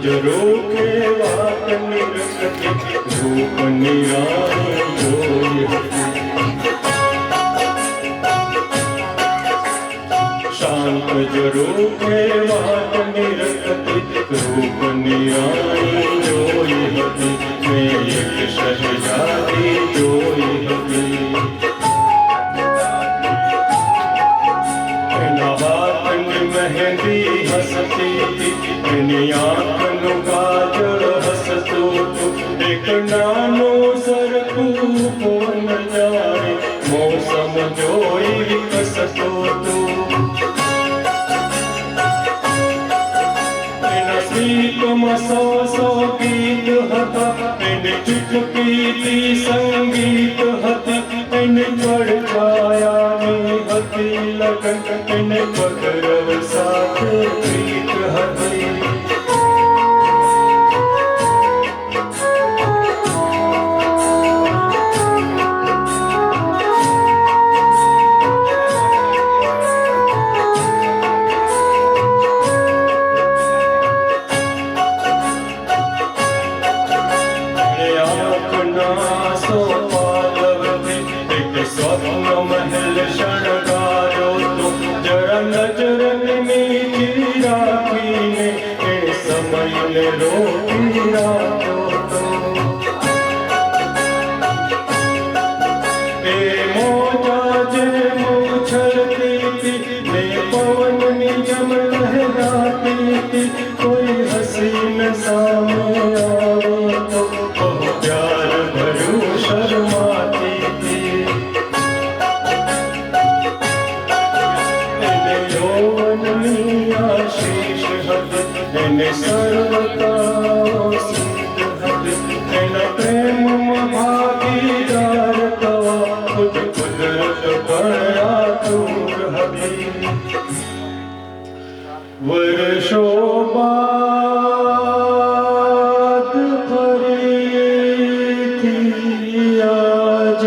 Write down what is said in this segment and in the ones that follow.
जो रोके वात निरखति रूप निराई जोई शांत जो रोके वात निरखति रूप निराई जोई हति मैं एक शहजादी जोई हति मेहंदी हसती थी आंखनु काजल हसतो एक नानो सरकू पवन जाए मौसम जोई विकसतो नसीब सौ गीत हता चुटकी संगीत हती पड़ छाया हती लगन पकड़व साथ प्रीत हती स्वप्न महल शणगारो तो जरा नजर में राखी ने समय ने रोकी राखो तो मोजा जे मुछलती थी ने पवन निजम लहराती थी कोई हसीन सामने आवे तो प्यार भरू शर्माती थी आशीष हद सर्वता सिद्ध हद प्रेम भागीदार तवा खुद कुदरत बड़ा दूर हदी वर्षों बाद फरी थी आज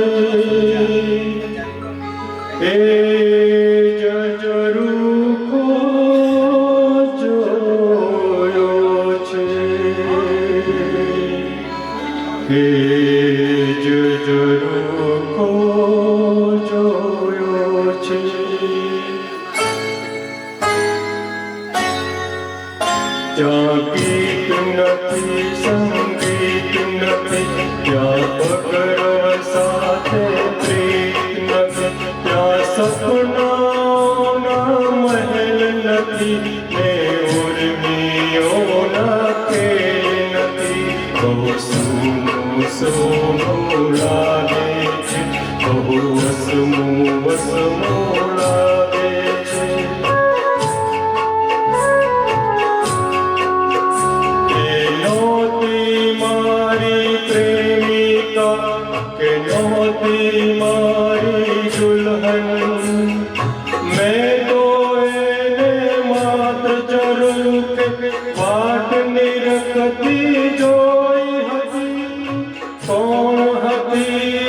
गीत नथी संगीत नथी क्या पकड़व साथे प्रीत नथी क्या सपना महल नथी ने उर्मियों नथे नथी बहु सूनो सोनो लागे छे बहु वसमो लागे छे मारी दुल्हन मैं तो मात्र चरू के बाट निरखती जोई हती कौन हती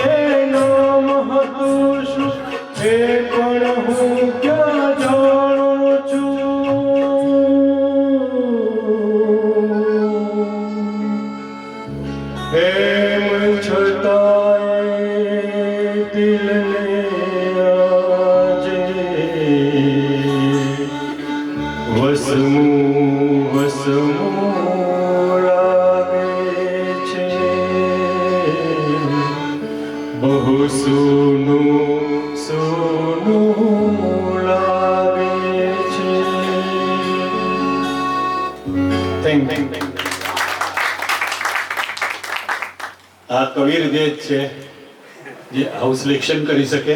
ए नाम हतु हे पण हूँ क्या जाणू छू हेम छताए दिल ने आजे वसमू लागे छे बहु सूनु सूनु लागे छे। Thank you. આ કવિર દેજ છે જે આવું સિલેક્શન કરી શકે